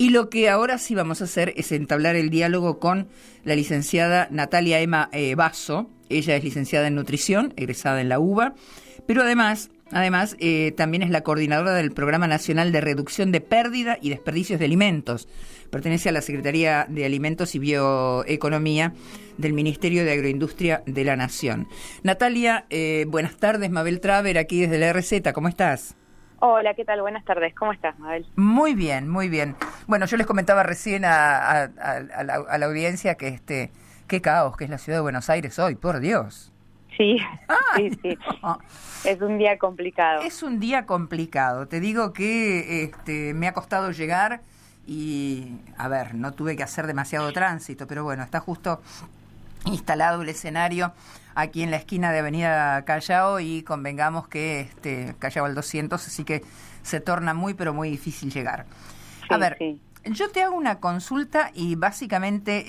Y lo que ahora sí vamos a hacer es entablar el diálogo con la licenciada Natalia Emma Basso. Ella es licenciada en nutrición, egresada en la UBA, pero además también es la coordinadora del Programa Nacional de Reducción de Pérdida y Desperdicios de Alimentos. Pertenece a la Secretaría de Alimentos y Bioeconomía del Ministerio de Agroindustria de la Nación. Natalia, buenas tardes, Mabel Traver, aquí desde la RZ, ¿cómo estás? Hola, ¿qué tal? Buenas tardes, ¿cómo estás, Mabel? Muy bien, muy bien. Bueno, yo les comentaba recién a la audiencia que qué caos que es la ciudad de Buenos Aires hoy, por Dios. Sí, ¡Ay! sí. No. Es un día complicado. Es un día complicado. Te digo que me ha costado llegar y, a ver, no tuve que hacer demasiado tránsito, pero bueno, está justo instalado el escenario aquí en la esquina de Avenida Callao y convengamos que Callao al 200, así que se torna muy, pero muy difícil llegar. Sí, a ver, sí. Yo te hago una consulta y básicamente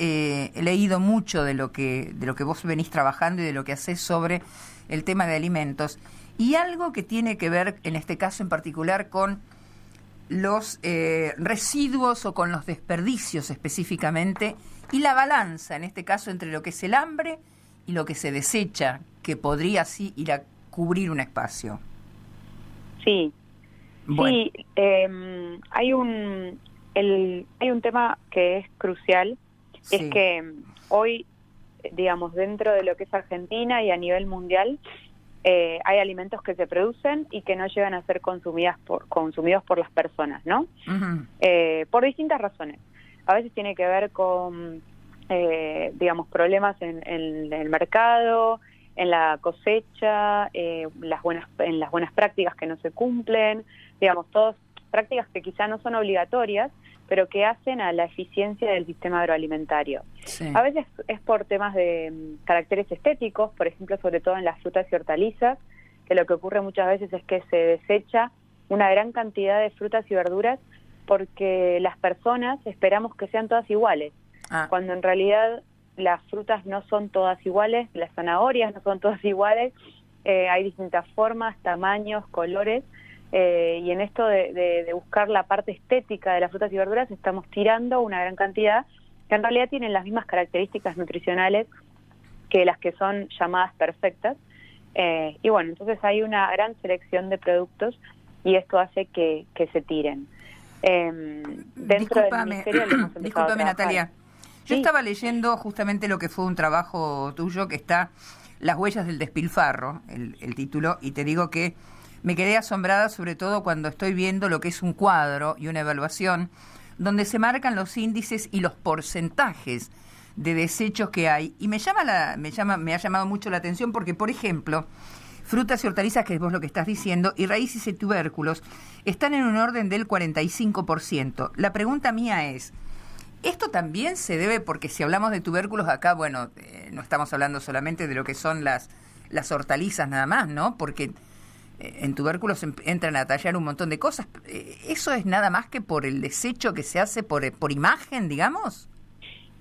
he leído mucho de lo que vos venís trabajando y de lo que hacés sobre el tema de alimentos y algo que tiene que ver, en este caso en particular, con los residuos o con los desperdicios específicamente y la balanza, en este caso, entre lo que es el hambre y lo que se desecha, que podría así ir a cubrir un espacio. Sí, bueno. Sí, hay un tema que es crucial, Sí. es que hoy, digamos, dentro de lo que es Argentina y a nivel mundial, hay alimentos que se producen y que no llegan a ser consumidos por las personas, ¿no? Uh-huh. Por distintas razones. A veces tiene que ver con, digamos, problemas en el mercado, en la cosecha, en las buenas prácticas que no se cumplen, digamos, todas prácticas que quizá no son obligatorias, pero que hacen a la eficiencia del sistema agroalimentario. Sí. A veces es por temas de caracteres estéticos, por ejemplo, sobre todo en las frutas y hortalizas, que lo que ocurre muchas veces es que se desecha una gran cantidad de frutas y verduras porque las personas esperamos que sean todas iguales, cuando en realidad las frutas no son todas iguales, las zanahorias no son todas iguales, hay distintas formas, tamaños, colores, y en esto de buscar la parte estética de las frutas y verduras estamos tirando una gran cantidad que en realidad tienen las mismas características nutricionales que las que son llamadas perfectas, y bueno, entonces hay una gran selección de productos y esto hace que se tiren. Dentro del ministerio le hemos empezado a trabajar. Natalia. Yo estaba leyendo justamente lo que fue un trabajo tuyo que está Las huellas del despilfarro, el título, y te digo que me quedé asombrada sobre todo cuando estoy viendo lo que es un cuadro y una evaluación donde se marcan los índices y los porcentajes de desechos que hay. Y me ha llamado mucho la atención porque, por ejemplo, frutas y hortalizas, que es vos lo que estás diciendo, y raíces y tubérculos están en un orden del 45%. La pregunta mía es, ¿esto también se debe, porque si hablamos de tubérculos acá, bueno, no estamos hablando solamente de lo que son las hortalizas nada más, ¿no? Porque en tubérculos entran a tallar un montón de cosas. ¿Eso es nada más que por el desecho que se hace por imagen, digamos?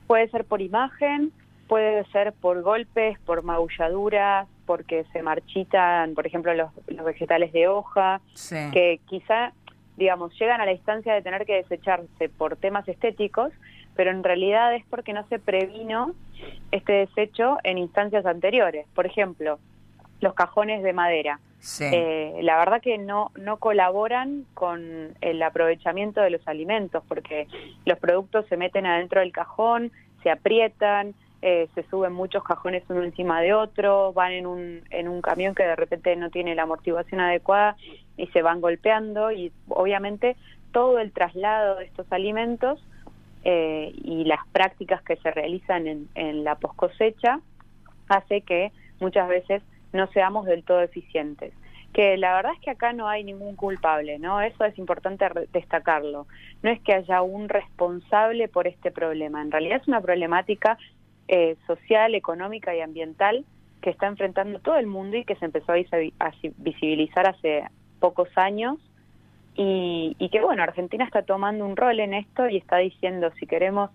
Puede ser por imagen, puede ser por golpes, por magulladuras, porque se marchitan, por ejemplo, los vegetales de hoja, sí, que quizá, digamos, llegan a la instancia de tener que desecharse por temas estéticos, pero en realidad es porque no se previno este desecho en instancias anteriores. Por ejemplo, los cajones de madera. Sí. La verdad que no colaboran con el aprovechamiento de los alimentos, porque los productos se meten adentro del cajón, se aprietan, se suben muchos cajones uno encima de otro, van en un camión que de repente no tiene la amortiguación adecuada y se van golpeando, y obviamente todo el traslado de estos alimentos y las prácticas que se realizan en la poscosecha hace que muchas veces no seamos del todo eficientes. Que la verdad es que acá no hay ningún culpable, ¿no? Eso es importante destacarlo. No es que haya un responsable por este problema. En realidad es una problemática social, económica y ambiental que está enfrentando todo el mundo y que se empezó a visibilizar hace pocos años y que, bueno, Argentina está tomando un rol en esto y está diciendo si queremos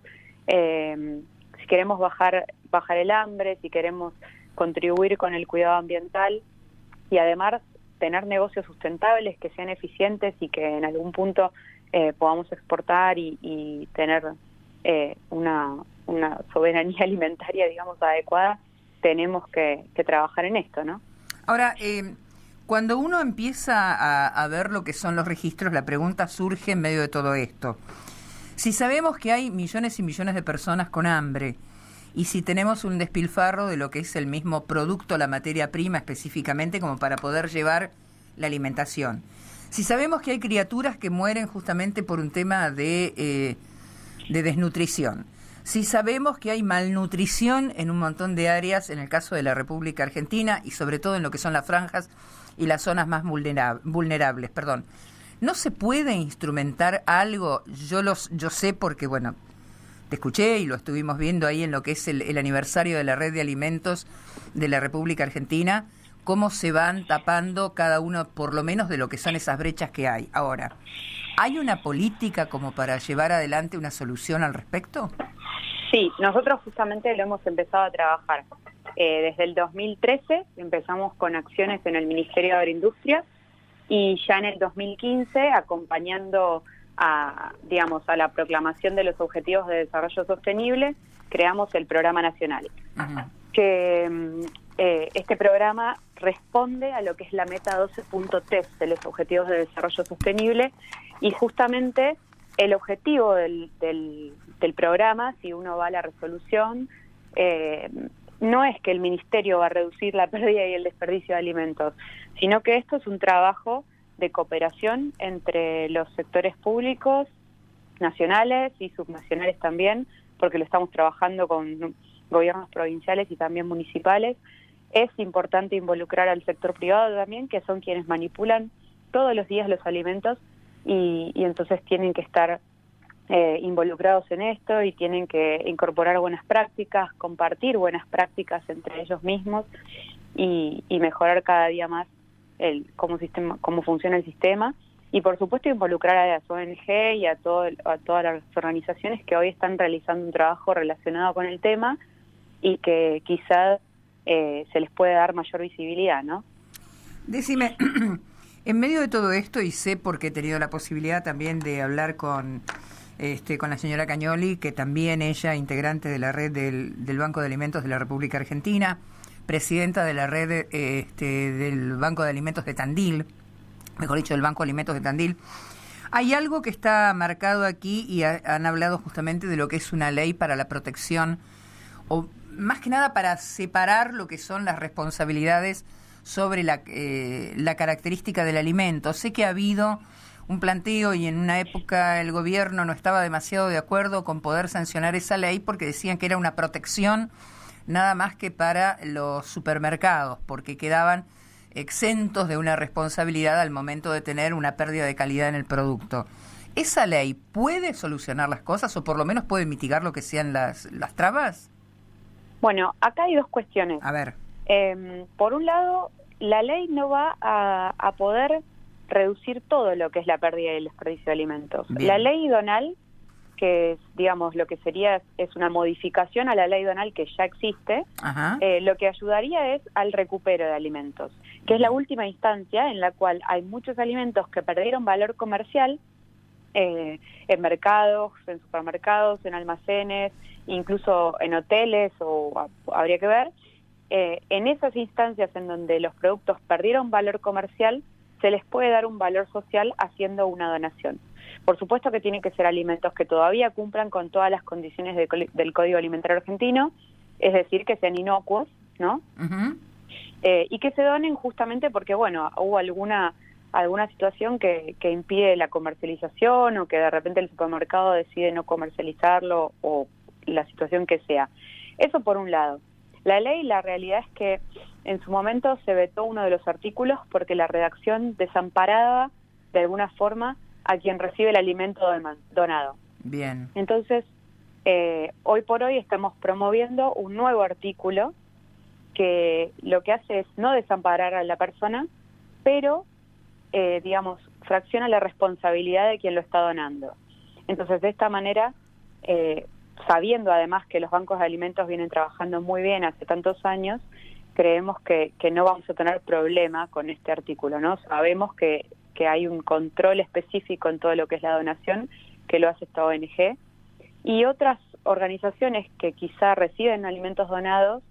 bajar el hambre, si queremos contribuir con el cuidado ambiental y además tener negocios sustentables que sean eficientes y que en algún punto podamos exportar y tener una soberanía alimentaria, digamos, adecuada, tenemos que trabajar en esto, ¿no? Ahora, cuando uno empieza a ver lo que son los registros, la pregunta surge en medio de todo esto. Si sabemos que hay millones y millones de personas con hambre, y si tenemos un despilfarro de lo que es el mismo producto, la materia prima específicamente, como para poder llevar la alimentación. Si sabemos que hay criaturas que mueren justamente por un tema de desnutrición. Si sabemos que hay malnutrición en un montón de áreas, en el caso de la República Argentina, y sobre todo en lo que son las franjas y las zonas más vulnerables. ¿No se puede instrumentar algo? Yo sé porque, bueno, te escuché y lo estuvimos viendo ahí en lo que es el aniversario de la Red de Alimentos de la República Argentina, cómo se van tapando cada uno, por lo menos, de lo que son esas brechas que hay. Ahora, ¿hay una política como para llevar adelante una solución al respecto? Sí, nosotros justamente lo hemos empezado a trabajar. Desde el 2013 empezamos con acciones en el Ministerio de Agroindustria y ya en el 2015, acompañando a la proclamación de los Objetivos de Desarrollo Sostenible, creamos el Programa Nacional. Uh-huh. Que este programa responde a lo que es la meta 12.3 de los Objetivos de Desarrollo Sostenible, y justamente el objetivo del programa, si uno va a la resolución, no es que el Ministerio va a reducir la pérdida y el desperdicio de alimentos, sino que esto es un trabajo de cooperación entre los sectores públicos, nacionales y subnacionales también, porque lo estamos trabajando con gobiernos provinciales y también municipales. Es importante involucrar al sector privado también, que son quienes manipulan todos los días los alimentos, y entonces tienen que estar involucrados en esto y tienen que incorporar buenas prácticas, compartir buenas prácticas entre ellos mismos y mejorar cada día más cómo funciona el sistema, y por supuesto involucrar a las ONG y a todas las organizaciones que hoy están realizando un trabajo relacionado con el tema y que quizás se les puede dar mayor visibilidad, ¿no? Decime, en medio de todo esto, y sé porque he tenido la posibilidad también de hablar con la señora Cañoli, que también ella, integrante de la red del Banco de Alimentos de la República Argentina, presidenta de la red del Banco de Alimentos de Tandil, mejor dicho, del Banco de Alimentos de Tandil. Hay algo que está marcado aquí y han hablado justamente de lo que es una ley para la protección, o más que nada para separar lo que son las responsabilidades sobre la característica del alimento. Sé que ha habido un planteo y en una época el gobierno no estaba demasiado de acuerdo con poder sancionar esa ley porque decían que era una protección nada más que para los supermercados, porque quedaban exentos de una responsabilidad al momento de tener una pérdida de calidad en el producto. ¿Esa ley puede solucionar las cosas o por lo menos puede mitigar lo que sean las trabas? Bueno, acá hay dos cuestiones. A ver. Por un lado, la ley no va a poder reducir todo lo que es la pérdida y el desperdicio de alimentos. Bien. La ley donal, que es, digamos, lo que sería es una modificación a la ley donal que ya existe, lo que ayudaría es al recupero de alimentos, que es la última instancia en la cual hay muchos alimentos que perdieron valor comercial en mercados, en supermercados, en almacenes, incluso en hoteles, o habría que ver. En esas instancias en donde los productos perdieron valor comercial, se les puede dar un valor social haciendo una donación. Por supuesto que tienen que ser alimentos que todavía cumplan con todas las condiciones del Código Alimentario Argentino, es decir, que sean inocuos, ¿no? Uh-huh. Y que se donen justamente porque, bueno, hubo alguna situación que impide la comercialización, o que de repente el supermercado decide no comercializarlo, o la situación que sea. Eso por un lado. La ley, la realidad es que en su momento se vetó uno de los artículos porque la redacción desamparaba de alguna forma a quien recibe el alimento donado. Bien. Entonces, hoy por hoy estamos promoviendo un nuevo artículo que lo que hace es no desamparar a la persona, pero, fracciona la responsabilidad de quien lo está donando. Entonces, de esta manera, sabiendo además que los bancos de alimentos vienen trabajando muy bien hace tantos años, creemos que no vamos a tener problema con este artículo, ¿no? Sabemos que que hay un control específico en todo lo que es la donación, que lo hace esta ONG. Y otras organizaciones que quizá reciben alimentos donados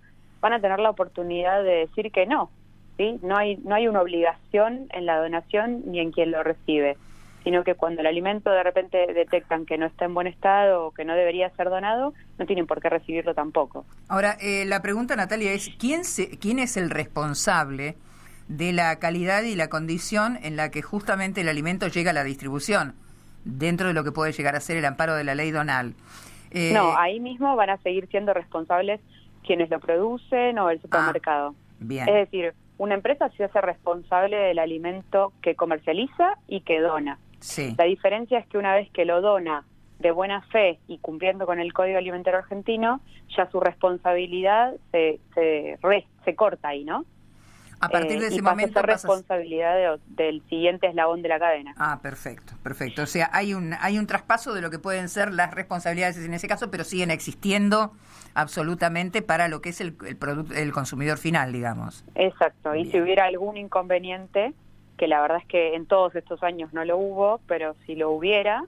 van a tener la oportunidad de decir que no, ¿sí? No hay una obligación en la donación ni en quien lo recibe, sino que cuando el alimento de repente detectan que no está en buen estado o que no debería ser donado, no tienen por qué recibirlo tampoco. Ahora, la pregunta, Natalia, es ¿quién es el responsable de la calidad y la condición en la que justamente el alimento llega a la distribución, dentro de lo que puede llegar a ser el amparo de la ley Donal? No, ahí mismo van a seguir siendo responsables quienes lo producen o el supermercado. Bien. Es decir, una empresa se hace responsable del alimento que comercializa y que dona. Sí. La diferencia es que una vez que lo dona de buena fe y cumpliendo con el Código Alimentario Argentino, ya su responsabilidad se corta ahí, ¿no? A partir de ese momento pasa a ser responsabilidad del siguiente eslabón de la cadena. Ah, perfecto. O sea, hay un traspaso de lo que pueden ser las responsabilidades en ese caso, pero siguen existiendo absolutamente para lo que es el consumidor final, digamos. Exacto. Bien. Y si hubiera algún inconveniente, que la verdad es que en todos estos años no lo hubo, pero si lo hubiera,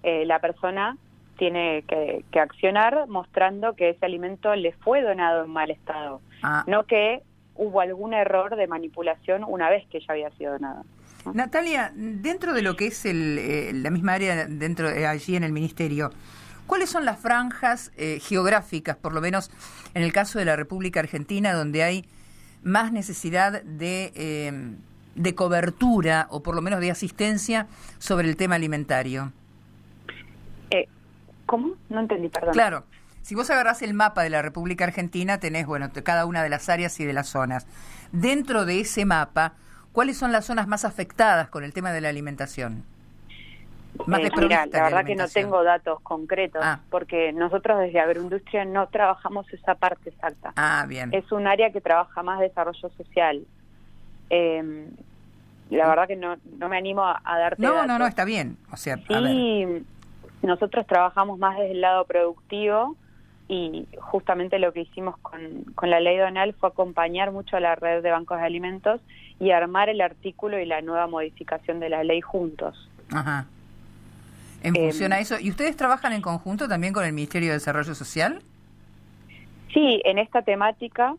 la persona tiene que accionar mostrando que ese alimento le fue donado en mal estado, no que hubo algún error de manipulación una vez que ya había sido donado, ¿no? Natalia, dentro de lo que es la misma área allí en el Ministerio, ¿cuáles son las franjas geográficas, por lo menos en el caso de la República Argentina, donde hay más necesidad de cobertura o por lo menos de asistencia sobre el tema alimentario? ¿Cómo? No entendí, perdón. Claro. Si vos agarrás el mapa de la República Argentina, tenés, cada una de las áreas y de las zonas. Dentro de ese mapa, ¿cuáles son las zonas más afectadas con el tema de la alimentación? Mira, la verdad que no tengo datos concretos, porque nosotros desde Agroindustria no trabajamos esa parte exacta. Bien. Es un área que trabaja más desarrollo social. La verdad que no me animo a darte datos. No, está bien. O sea, sí, nosotros trabajamos más desde el lado productivo y justamente lo que hicimos con la ley Donal fue acompañar mucho a la red de bancos de alimentos y armar el artículo y la nueva modificación de la ley juntos. Ajá. En función a eso, ¿y ustedes trabajan en conjunto también con el Ministerio de Desarrollo Social? Sí, en esta temática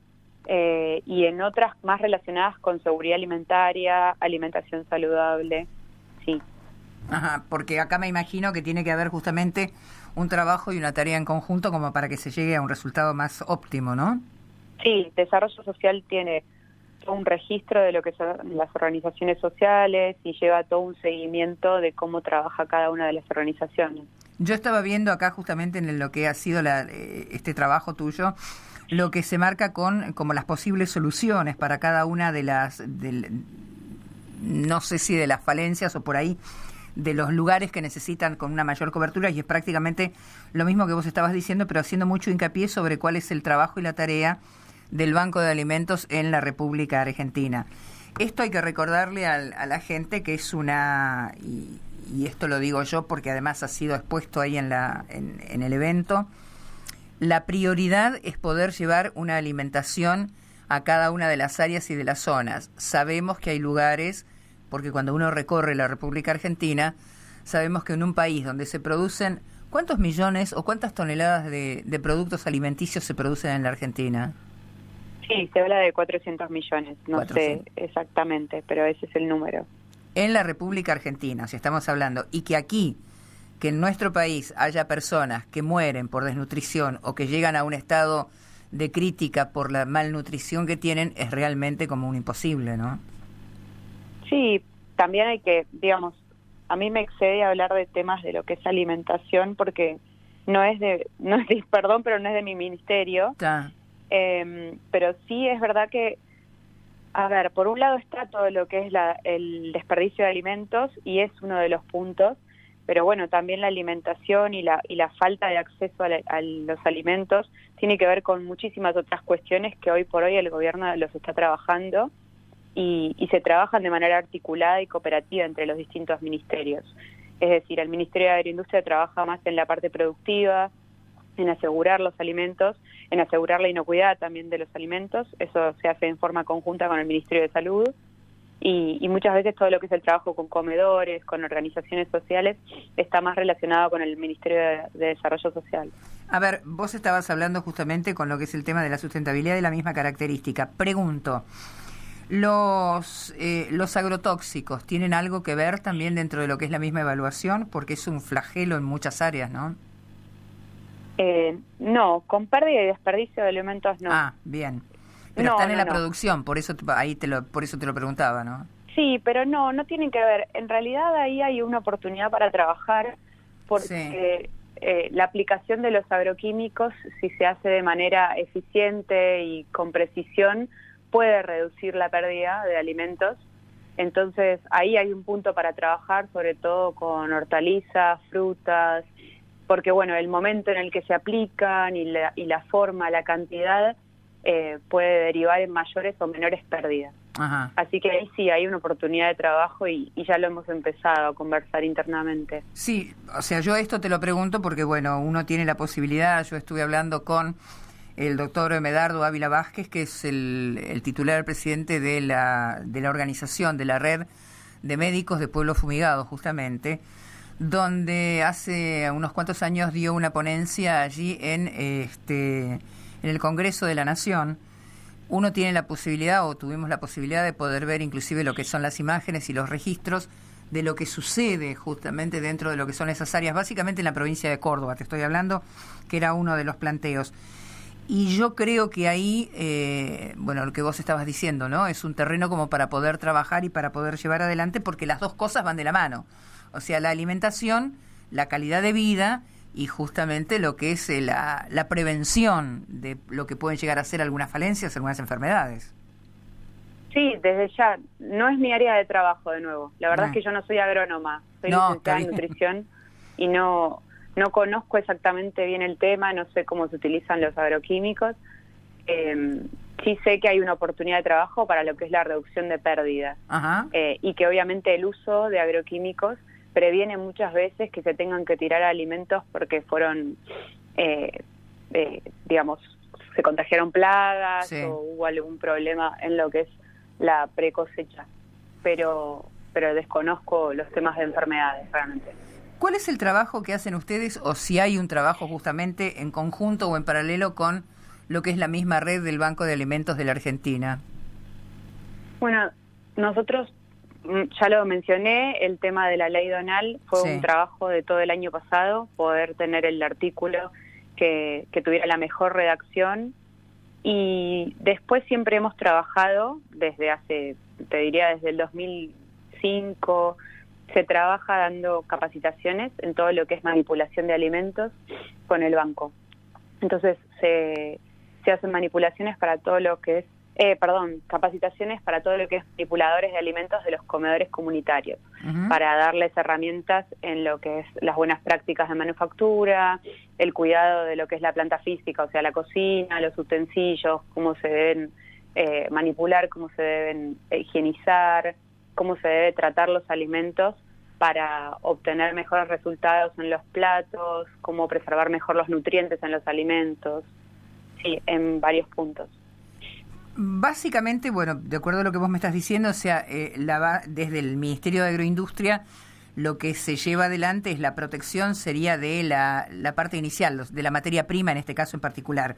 y en otras más relacionadas con seguridad alimentaria, alimentación saludable, sí. Ajá, porque acá me imagino que tiene que haber justamente un trabajo y una tarea en conjunto como para que se llegue a un resultado más óptimo, ¿no? Sí, Desarrollo Social tiene todo un registro de lo que son las organizaciones sociales y lleva todo un seguimiento de cómo trabaja cada una de las organizaciones. Yo estaba viendo acá justamente en lo que ha sido este trabajo tuyo, lo que se marca como las posibles soluciones para cada una de no sé si de las falencias o por ahí, de los lugares que necesitan con una mayor cobertura, y es prácticamente lo mismo que vos estabas diciendo, pero haciendo mucho hincapié sobre cuál es el trabajo y la tarea del Banco de Alimentos en la República Argentina. Esto hay que recordarle a la gente que es y esto lo digo yo porque además ha sido expuesto ahí en el evento, la prioridad es poder llevar una alimentación a cada una de las áreas y de las zonas. Sabemos que hay lugares, porque cuando uno recorre la República Argentina, sabemos que en un país donde se producen, ¿cuántos millones o cuántas toneladas de productos alimenticios se producen en la Argentina? Sí, se habla de 400 millones, no 400. sé exactamente, pero ese es el número. En la República Argentina, si estamos hablando, y que aquí, que en nuestro país haya personas que mueren por desnutrición o que llegan a un estado de crítica por la malnutrición que tienen, es realmente como un imposible, ¿no? Sí, también hay que, digamos, a mí me excede hablar de temas de lo que es alimentación porque perdón, pero no es de mi ministerio. Pero sí es verdad que, a ver, por un lado está todo lo que es el desperdicio de alimentos y es uno de los puntos, pero bueno, también la alimentación y la falta de acceso a los alimentos tiene que ver con muchísimas otras cuestiones que hoy por hoy el gobierno los está trabajando y se trabajan de manera articulada y cooperativa entre los distintos ministerios. Es decir, el Ministerio de Agroindustria trabaja más en la parte productiva, en asegurar los alimentos, en asegurar la inocuidad también de los alimentos. Eso se hace en forma conjunta con el Ministerio de Salud. y muchas veces todo lo que es el trabajo con comedores, con organizaciones sociales, está más relacionado con el Ministerio de Desarrollo Social. A ver, vos estabas hablando justamente con lo que es el tema de la sustentabilidad de la misma característica. Pregunto, ¿los agrotóxicos tienen algo que ver también dentro de lo que es la misma evaluación? Porque es un flagelo en muchas áreas, ¿no? No, con pérdida y desperdicio de alimentos no. Ah, bien. Pero están en la producción, por eso por eso te lo preguntaba, ¿no? Sí, pero no tienen que ver. En realidad ahí hay una oportunidad para trabajar porque la aplicación de los agroquímicos, si se hace de manera eficiente y con precisión, puede reducir la pérdida de alimentos. Entonces ahí hay un punto para trabajar, sobre todo con hortalizas, frutas, porque bueno, el momento en el que se aplican y la forma, la cantidad, puede derivar en mayores o menores pérdidas. Ajá. Así que ahí sí hay una oportunidad de trabajo y ya lo hemos empezado a conversar internamente. Sí, o sea, yo esto te lo pregunto porque, bueno, uno tiene la posibilidad, yo estuve hablando con el doctor Medardo Ávila Vázquez, que es el titular presidente de la organización, de la red de médicos de Pueblo Fumigado, justamente, donde hace unos cuantos años dio una ponencia allí en el Congreso de la Nación. Uno tiene la posibilidad, o tuvimos la posibilidad de poder ver inclusive lo que son las imágenes y los registros de lo que sucede justamente dentro de lo que son esas áreas, básicamente en la provincia de Córdoba, te estoy hablando, que era uno de los planteos. Y yo creo que ahí, bueno, lo que vos estabas diciendo, ¿no? Es un terreno como para poder trabajar y para poder llevar adelante, porque las dos cosas van de la mano. O sea, la alimentación, la calidad de vida y justamente lo que es la prevención de lo que pueden llegar a ser algunas falencias, algunas enfermedades. Sí, desde ya. No es mi área de trabajo, de nuevo. La verdad es que yo no soy agrónoma, soy licenciada en nutrición y no conozco exactamente bien el tema, no sé cómo se utilizan los agroquímicos. Sí sé que hay una oportunidad de trabajo para lo que es la reducción de pérdidas. Ajá. Y que obviamente el uso de agroquímicos previene muchas veces que se tengan que tirar alimentos porque fueron, digamos, se contagiaron plagas, sí, o hubo algún problema en lo que es la precosecha. Pero desconozco los temas de enfermedades realmente. ¿Cuál es el trabajo que hacen ustedes, o si hay un trabajo justamente en conjunto o en paralelo con lo que es la misma red del Banco de Alimentos de la Argentina? Bueno, nosotros, ya lo mencioné, el tema de la ley Donal fue un trabajo de todo el año pasado, poder tener el artículo que tuviera la mejor redacción, y después siempre hemos trabajado desde hace, te diría desde el 2005, se trabaja dando capacitaciones en todo lo que es manipulación de alimentos con el banco. Entonces se hacen manipulaciones para todo lo que es, capacitaciones para todo lo que es manipuladores de alimentos de los comedores comunitarios, para darles herramientas en lo que es las buenas prácticas de manufactura, el cuidado de lo que es la planta física, o sea, la cocina, los utensilios, cómo se deben manipular, cómo se deben higienizar, cómo se debe tratar los alimentos para obtener mejores resultados en los platos, cómo preservar mejor los nutrientes en los alimentos, sí, en varios puntos. Básicamente, bueno, de acuerdo a lo que vos me estás diciendo, o sea, desde el Ministerio de Agroindustria lo que se lleva adelante es la protección, sería de la parte inicial, de la materia prima en este caso en particular.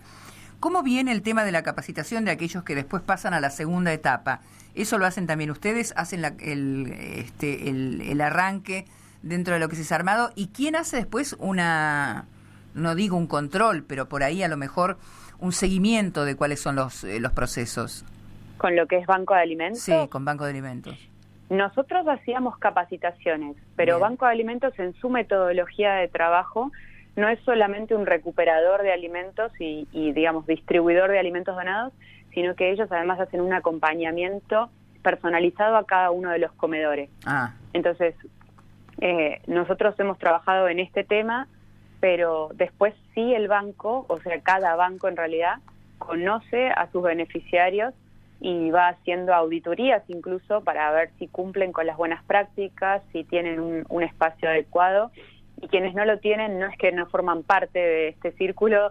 ¿Cómo viene el tema de la capacitación de aquellos que después pasan a la segunda etapa? ¿Eso lo hacen también ustedes? ¿Hacen el arranque dentro de lo que es armado? ¿Y quién hace después no digo un control, pero por ahí a lo mejor un seguimiento de cuáles son los procesos? ¿Con lo que es Banco de Alimentos? Sí, con Banco de Alimentos. Nosotros hacíamos capacitaciones, pero bien, Banco de Alimentos en su metodología de trabajo no es solamente un recuperador de alimentos y digamos, distribuidor de alimentos donados, sino que ellos además hacen un acompañamiento personalizado a cada uno de los comedores. Entonces, nosotros hemos trabajado en este tema, pero después sí el banco, o sea, cada banco en realidad, conoce a sus beneficiarios y va haciendo auditorías incluso para ver si cumplen con las buenas prácticas, si tienen un espacio adecuado. Y quienes no lo tienen no es que no forman parte de este círculo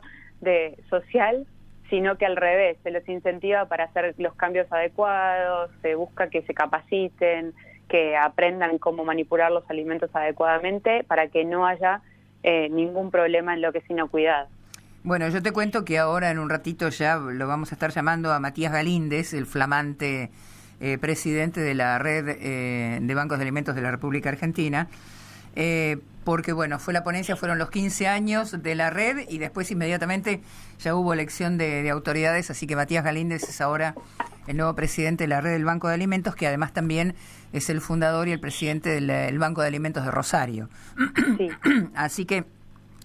social, sino que al revés, se los incentiva para hacer los cambios adecuados, se busca que se capaciten, que aprendan cómo manipular los alimentos adecuadamente para que no haya ningún problema en lo que es inocuidad. Bueno, yo te cuento que ahora en un ratito ya lo vamos a estar llamando a Matías Galíndez, el flamante presidente de la red de bancos de alimentos de la República Argentina, porque bueno, fue la ponencia, fueron los 15 años de la red y después inmediatamente ya hubo elección de autoridades, así que Matías Galíndez es ahora el nuevo presidente de la red del Banco de Alimentos, que además también es el fundador y el presidente del Banco de Alimentos de Rosario. Sí. Así que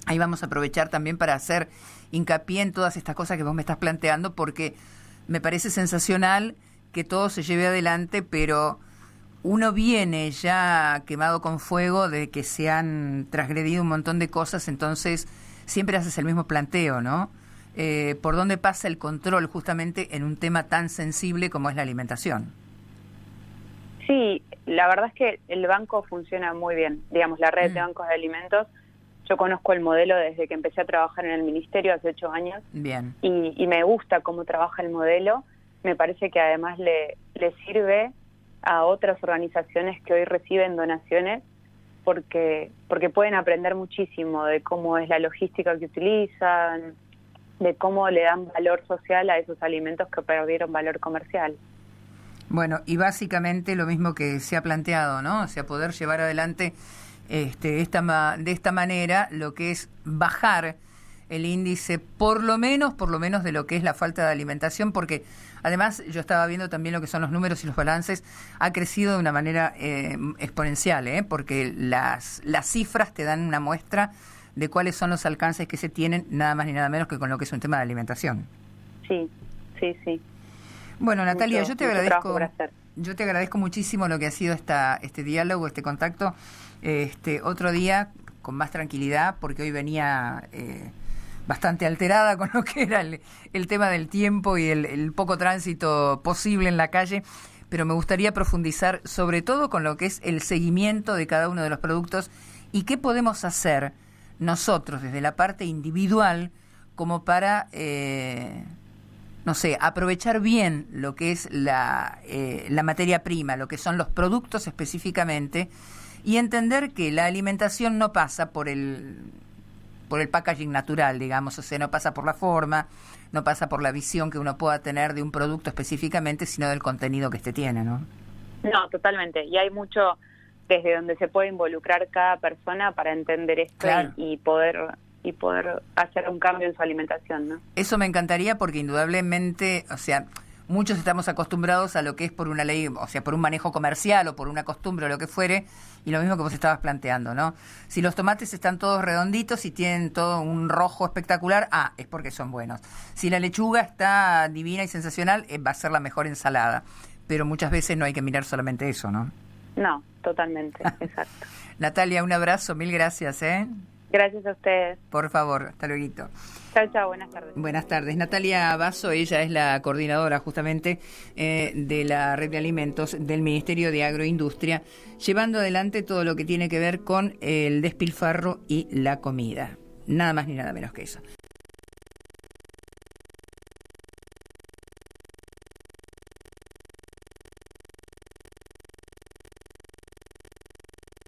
ahí vamos a aprovechar también para hacer hincapié en todas estas cosas que vos me estás planteando, porque me parece sensacional que todo se lleve adelante, pero uno viene ya quemado con fuego de que se han transgredido un montón de cosas, entonces siempre haces el mismo planteo, ¿no? ¿Por dónde pasa el control justamente en un tema tan sensible como es la alimentación? Sí, la verdad es que el banco funciona muy bien, digamos, la red de bancos de alimentos. Yo conozco el modelo desde que empecé a trabajar en el ministerio hace 8 años. Bien. Y me gusta cómo trabaja el modelo. Me parece que además le sirve a otras organizaciones que hoy reciben donaciones porque pueden aprender muchísimo de cómo es la logística que utilizan, de cómo le dan valor social a esos alimentos que perdieron valor comercial. Bueno, y básicamente lo mismo que se ha planteado, ¿no? O sea, poder llevar adelante de esta manera lo que es bajar el índice, por lo menos de lo que es la falta de alimentación, porque además yo estaba viendo también lo que son los números y los balances, ha crecido de una manera exponencial, porque las cifras te dan una muestra de cuáles son los alcances que se tienen, nada más ni nada menos que con lo que es un tema de alimentación. Sí. Bueno, Natalia, yo te agradezco muchísimo lo que ha sido este diálogo, este contacto. Otro día con más tranquilidad, porque hoy venía bastante alterada con lo que era el tema del tiempo y el poco tránsito posible en la calle, pero me gustaría profundizar sobre todo con lo que es el seguimiento de cada uno de los productos y qué podemos hacer nosotros desde la parte individual como para aprovechar bien lo que es la materia prima, lo que son los productos específicamente, y entender que la alimentación no pasa por el packaging natural, digamos, o sea, no pasa por la forma, no pasa por la visión que uno pueda tener de un producto específicamente, sino del contenido que tiene, ¿no? No, totalmente, y hay mucho desde donde se puede involucrar cada persona para entender esto. Claro. y poder hacer un cambio en su alimentación, ¿no? Eso me encantaría porque indudablemente, o sea, muchos estamos acostumbrados a lo que es por una ley, o sea, por un manejo comercial o por una costumbre o lo que fuere, y lo mismo que vos estabas planteando, ¿no? Si los tomates están todos redonditos y tienen todo un rojo espectacular, es porque son buenos. Si la lechuga está divina y sensacional, va a ser la mejor ensalada. Pero muchas veces no hay que mirar solamente eso, ¿no? No, totalmente, exacto. Natalia, un abrazo, mil gracias, ¿eh? Gracias a ustedes. Por favor, hasta luego. Chao, buenas tardes. Buenas tardes. Natalia Basso, ella es la coordinadora justamente de la red de alimentos del Ministerio de Agroindustria, llevando adelante todo lo que tiene que ver con el despilfarro y la comida. Nada más ni nada menos que eso.